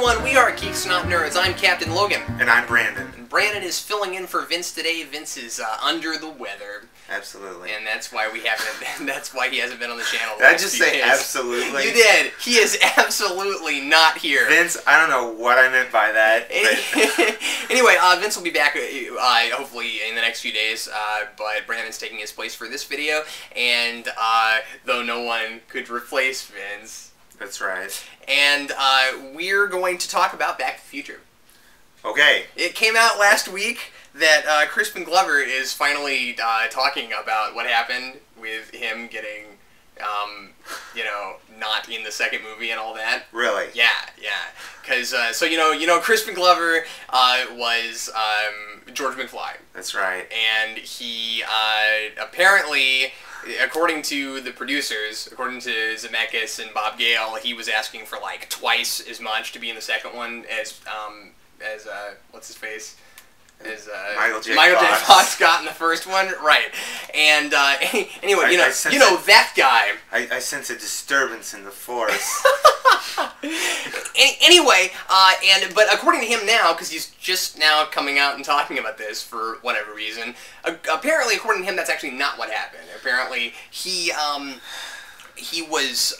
everyone, we are Geeks Not Nerds. I'm Captain Logan. And I'm Brandon. And Brandon is filling in for Vince today. Vince is under the weather. Absolutely. And that's why we haven't. That's why he hasn't been on the channel. Did I just say absolutely? You did. He is absolutely not here. Vince, I don't know what I meant by that. Anyway, Vince will be back hopefully in the next few days. But Brandon's taking his place for this video, and though no one could replace Vince. That's right. And we're going to talk about Back to the Future. Okay. It came out last week that Crispin Glover is finally talking about what happened with him getting, not in the second movie and all that. Really? Yeah. Because so Crispin Glover was George McFly. That's right. And he apparently, according to the producers, according to Zemeckis and Bob Gale, he was asking for like twice as much to be in the second one as what's his face? As Michael J. Fox got in the first one, right? And anyway, that guy. I sense a disturbance in the force. Anyway, but according to him now, because he's just now coming out and talking about this for whatever reason, apparently, according to him, that's actually not what happened. Apparently, he was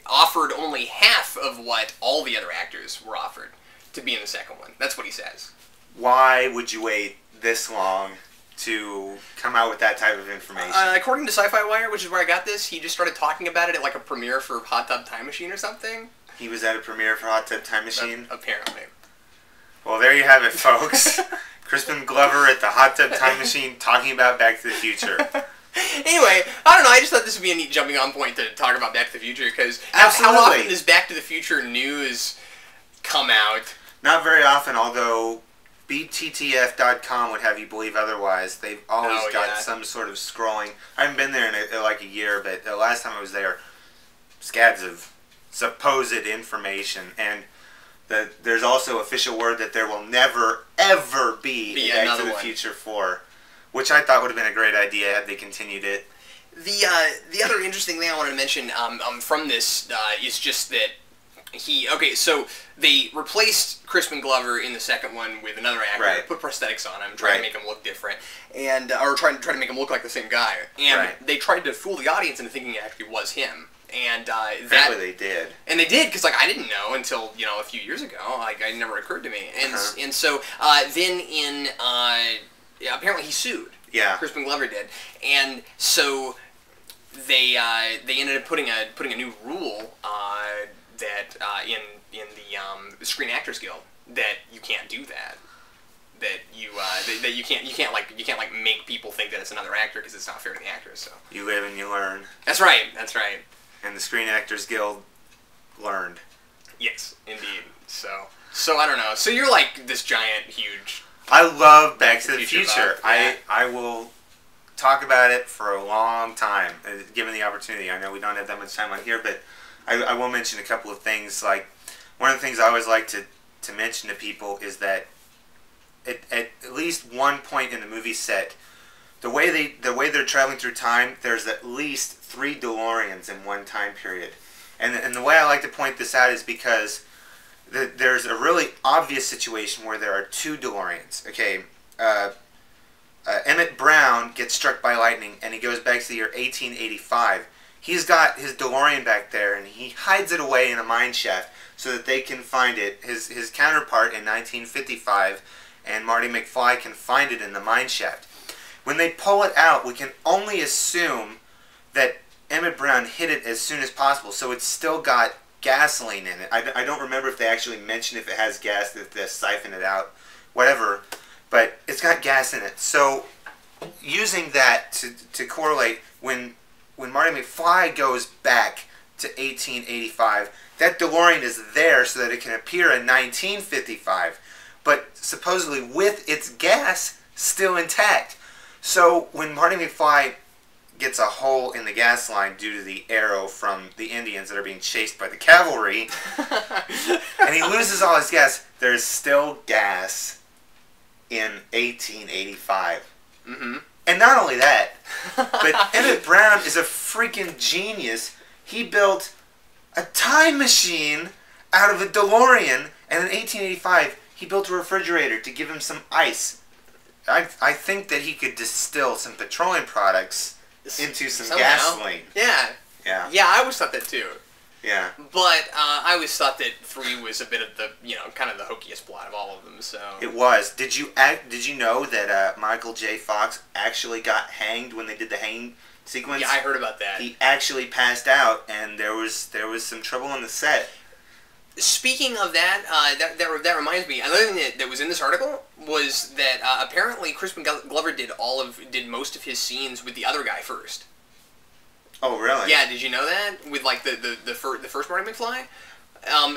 offered only half of what all the other actors were offered to be in the second one. That's what he says. Why would you wait this long to come out with that type of information? According to Sci-Fi Wire, which is where I got this, he just started talking about it at like a premiere for Hot Tub Time Machine or something. He was at a premiere for Hot Tub Time Machine? Apparently. Well, there you have it, folks. Crispin Glover at the Hot Tub Time Machine talking about Back to the Future. Anyway, I don't know, I just thought this would be a neat jumping on point to talk about Back to the Future, because how often does Back to the Future news come out? Not very often, although BTTF.com would have you believe otherwise. They've always got some sort of scrolling. I haven't been there in like a year, but the last time I was there, scads of supposed information. And there's also official word that there will never, ever be a Back to the Future 4, which I thought would have been a great idea had they continued it. The other interesting thing I wanted to mention from this is just that so they replaced Crispin Glover in the second one with another actor, right. Put prosthetics on him, tried to make him look different, and or try to make him look like the same guy. And they tried to fool the audience into thinking it actually was him. And apparently they did. And they did, because like I didn't know until a few years ago. Like it never occurred to me. And and so then apparently he sued. Yeah. Crispin Glover did, and so they ended up putting a new rule that in the Screen Actors Guild that you can't do that. That you can't make people think that it's another actor, because it's not fair to the actors. So you live and you learn. That's right. That's right. And the Screen Actors Guild learned. Yes, indeed. So I don't know. So you're like this giant, huge. I love Back to the Future. Yeah. I will talk about it for a long time, given the opportunity. I know we don't have that much time on here, but I will mention a couple of things. Like, one of the things I always like to mention to people is that at least one point in the movie set, the way they're traveling through time, there's at least 3 DeLoreans in one time period. And the way I like to point this out is because there's a really obvious situation where there are 2 DeLoreans. Okay, Emmett Brown gets struck by lightning, and he goes back to the year 1885. He's got his DeLorean back there, and he hides it away in a mine shaft so that they can find it. His counterpart in 1955 and Marty McFly can find it in the mine shaft. When they pull it out, we can only assume that Emmett Brown hit it as soon as possible, so it's still got gasoline in it. I don't remember if they actually mention if it has gas, if they siphon it out, whatever, but it's got gas in it. So using that to correlate, when Marty McFly goes back to 1885, that DeLorean is there so that it can appear in 1955, but supposedly with its gas still intact. So when Marty McFly gets a hole in the gas line due to the arrow from the Indians that are being chased by the cavalry, and he loses all his gas, there's still gas in 1885. Mm-hmm. And not only that, but Emmett Brown is a freaking genius. He built a time machine out of a DeLorean, and in 1885 he built a refrigerator to give him some ice. I think that he could distill some petroleum products into some Somehow. gasoline. Yeah. Yeah. Yeah, I always thought that too. Yeah. But I always thought that 3 was a bit of the, kind of the hokiest plot of all of them. So It was. Did you know that Michael J. Fox actually got hanged when they did the hanging sequence? Yeah, I heard about that. He actually passed out, and there was some trouble on the set. Speaking of that, that reminds me. Another thing that was in this article was that apparently Crispin Glover did most of his scenes with the other guy first. Oh, really? Yeah, did you know that? With like the first Marty McFly,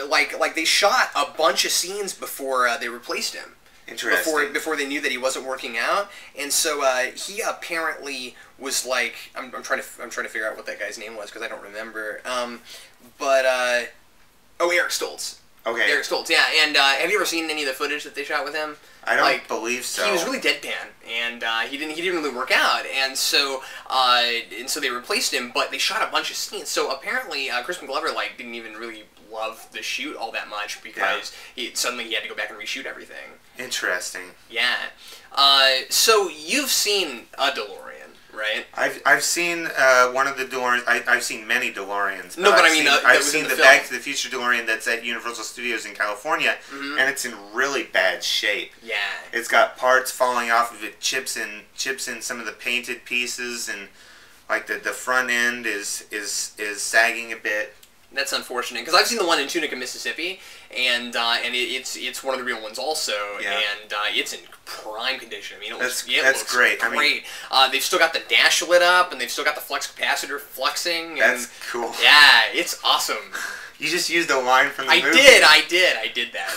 like they shot a bunch of scenes before they replaced him. Interesting. Before they knew that he wasn't working out, and so he apparently was like, I'm trying to figure out what that guy's name was because I don't remember. Eric Stoltz. Okay. Eric Stoltz, yeah. And have you ever seen any of the footage that they shot with him? I don't believe so. He was really deadpan, and he didn't really work out, and so they replaced him, but they shot a bunch of scenes. So apparently, Crispin Glover didn't even really love the shoot all that much because suddenly he had to go back and reshoot everything. Interesting. Yeah. So you've seen a DeLorean, right? I've seen one of the DeLoreans. I've seen many DeLoreans. No, but I mean, I've seen the Back to the Future DeLorean that's at Universal Studios in California, and it's in really bad shape. Yeah. It's got parts falling off of it, chips in some of the painted pieces, and like the front end is sagging a bit. That's unfortunate because I've seen the one in Tunica, Mississippi, and it's one of the real ones also, and it's in prime condition. I mean, it looks great. Great. I mean, they've still got the dash lit up, and they've still got the flex capacitor flexing. And, that's cool. Yeah, it's awesome. You just used a line from the movie. I did that.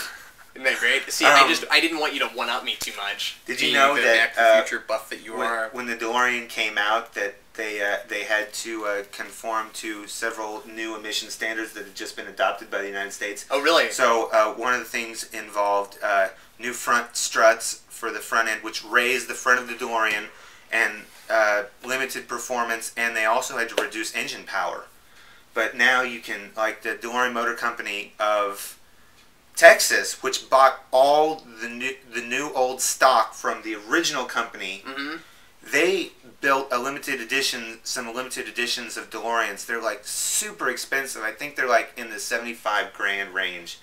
Isn't that great? See, I didn't want you to one-up me too much. Did you know that Back to the Future buff that you are? When the DeLorean came out, that they had to conform to several new emission standards that had just been adopted by the United States. Oh, really? So one of the things involved new front struts for the front end, which raised the front of the DeLorean, and limited performance, and they also had to reduce engine power. But now you can, like the DeLorean Motor Company of Texas, which bought all the new old stock from the original company, they built some limited editions of DeLoreans. They're like super expensive. I think they're like in the $75,000 range.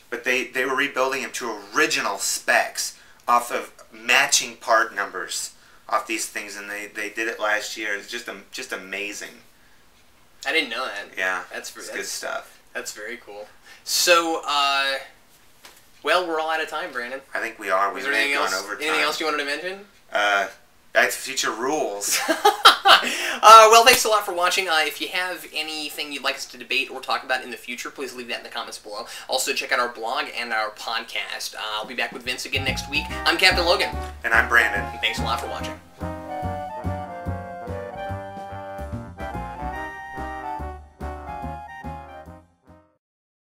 But they were rebuilding them to original specs off of matching part numbers off these things, and they did it last year. It's just amazing. I didn't know that. Yeah, that's good stuff. That's very cool. So, well, we're all out of time, Brandon. I think we are. Was there anything else? Anything else you wanted to mention? Back to the Future rules. Well, thanks a lot for watching. If you have anything you'd like us to debate or talk about in the future, please leave that in the comments below. Also, check out our blog and our podcast. I'll be back with Vince again next week. I'm Captain Logan. And I'm Brandon. And thanks a lot for watching.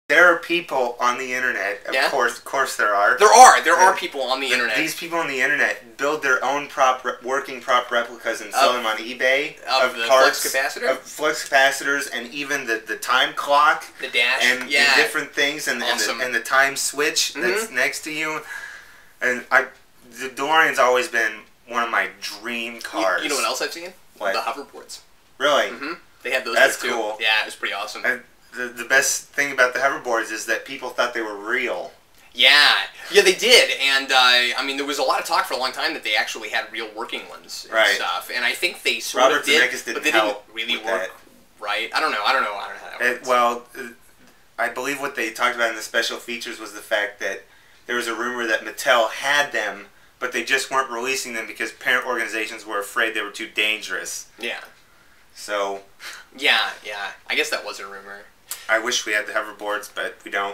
There are people on the internet, of course there are. There are people on the internet. These people on the internet build their own working prop replicas and sell them on eBay of the parts, flux capacitor? of flux capacitors, and even the time clock, the dash, and different things, and the time switch that's next to you. And the DeLorean's always been one of my dream cars. You know what else I've seen? What? The hoverboards. Really? They had those. That's too. cool. Yeah, it was pretty awesome. And the best thing about the hoverboards is that people thought they were real. Yeah, they did, and I mean, there was a lot of talk for a long time that they actually had real working ones and stuff, and I think they sort of did, but they didn't really work right. I don't know how that works. Well, I believe what they talked about in the special features was the fact that there was a rumor that Mattel had them, but they just weren't releasing them because parent organizations were afraid they were too dangerous. Yeah. So. Yeah. I guess that was a rumor. I wish we had the hoverboards, but we don't.